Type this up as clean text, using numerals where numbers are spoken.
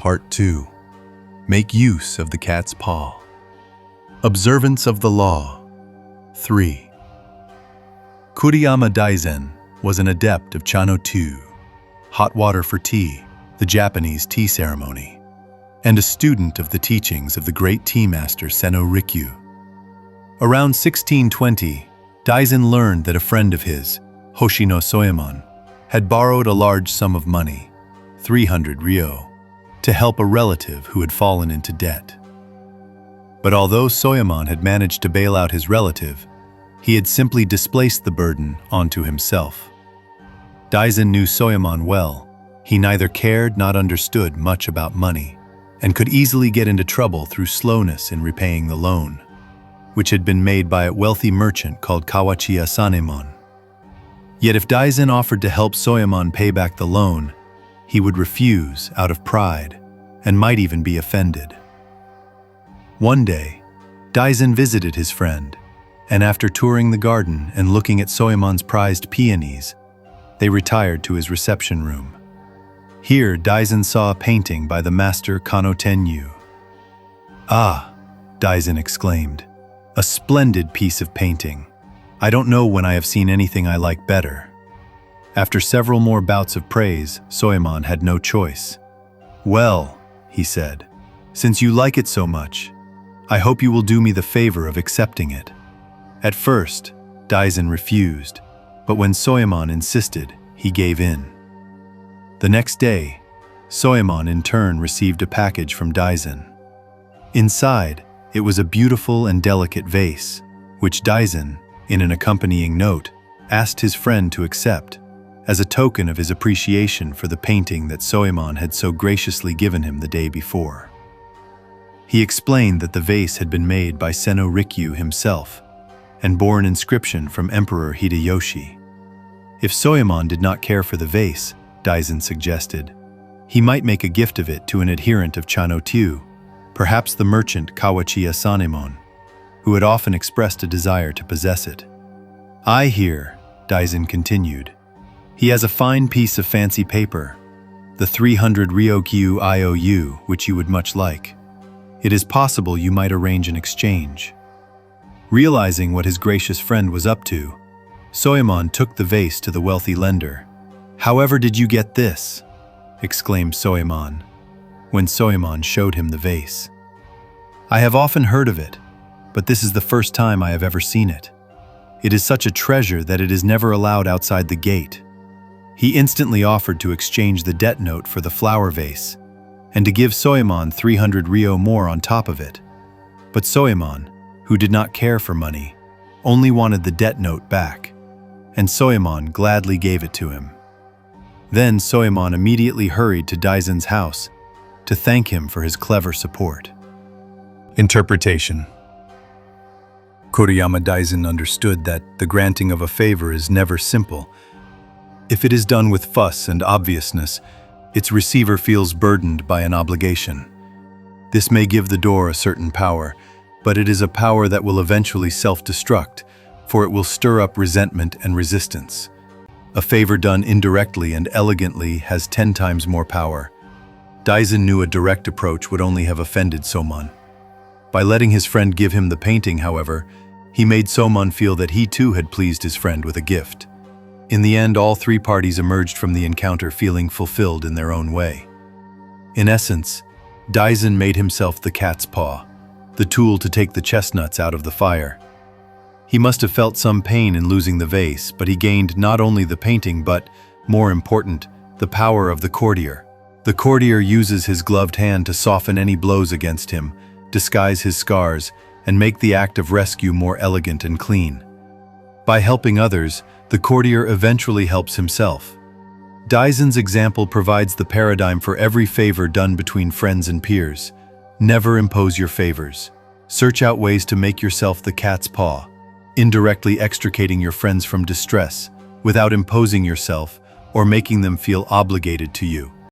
Part 2. Make use of the cat's paw. Observance of the law. 3. Kuriyama Daizen was an adept of Chano-tu, hot water for tea, the Japanese tea ceremony, and a student of the teachings of the great tea master Senno Rikyu. Around 1620, Daizen learned that a friend of his, Hoshino Soemon, had borrowed a large sum of money, 300 ryo, to help a relative who had fallen into debt. But although Soemon had managed to bail out his relative, he had simply displaced the burden onto himself. Daizen knew Soemon well. He neither cared nor understood much about money, and could easily get into trouble through slowness in repaying the loan, which had been made by a wealthy merchant called Kawachiya Sanemon. Yet if Daizen offered to help Soemon pay back the loan, he would refuse out of pride and might even be offended. One day, Daizen visited his friend, and after touring the garden and looking at Soemon's prized peonies, they retired to his reception room. Here, Daizen saw a painting by the master Kano Tenyu. "Ah," Daizen exclaimed, "a splendid piece of painting. I don't know when I have seen anything I like better." After several more bouts of praise, Soemon had no choice. "Well," he said, "since you like it so much, I hope you will do me the favor of accepting it." At first, Daizen refused, but when Soemon insisted, he gave in. The next day, Soemon in turn received a package from Daizen. Inside, it was a beautiful and delicate vase, which Daizen, in an accompanying note, asked his friend to accept, as a token of his appreciation for the painting that Soemon had so graciously given him the day before. He explained that the vase had been made by Senno Rikyu himself, and bore an inscription from Emperor Hideyoshi. If Soemon did not care for the vase, Daizen suggested, he might make a gift of it to an adherent of Chano-tu, perhaps the merchant Kawachiya Sanemon, who had often expressed a desire to possess it. "I hear," Daizen continued, "he has a fine piece of fancy paper, the 300 Ryokyu IOU, which you would much like. It is possible you might arrange an exchange." Realizing what his gracious friend was up to, Soemon took the vase to the wealthy lender. "However did you get this?" exclaimed Soemon, when Soemon showed him the vase. "I have often heard of it, but this is the first time I have ever seen it. It is such a treasure that it is never allowed outside the gate." He instantly offered to exchange the debt note for the flower vase, and to give Soemon 300 ryo more on top of it. But Soemon, who did not care for money, only wanted the debt note back, and Soemon gladly gave it to him. Then Soemon immediately hurried to Daizen's house to thank him for his clever support. Interpretation. Kuriyama Daizen understood that the granting of a favor is never simple. If it is done with fuss and obviousness, its receiver feels burdened by an obligation. This may give the door a certain power, but it is a power that will eventually self-destruct, for it will stir up resentment and resistance. A favor done indirectly and elegantly has 10 times more power. Daizen knew a direct approach would only have offended Soemon. By letting his friend give him the painting, however, he made Soemon feel that he too had pleased his friend with a gift. In the end, all three parties emerged from the encounter feeling fulfilled in their own way. In essence, Daizen made himself the cat's paw, the tool to take the chestnuts out of the fire. He must have felt some pain in losing the vase, but he gained not only the painting but, more important, the power of the courtier. The courtier uses his gloved hand to soften any blows against him, disguise his scars, and make the act of rescue more elegant and clean. By helping others, the courtier eventually helps himself. Daizen's example provides the paradigm for every favor done between friends and peers. Never impose your favors. Search out ways to make yourself the cat's paw, indirectly extricating your friends from distress without imposing yourself or making them feel obligated to you.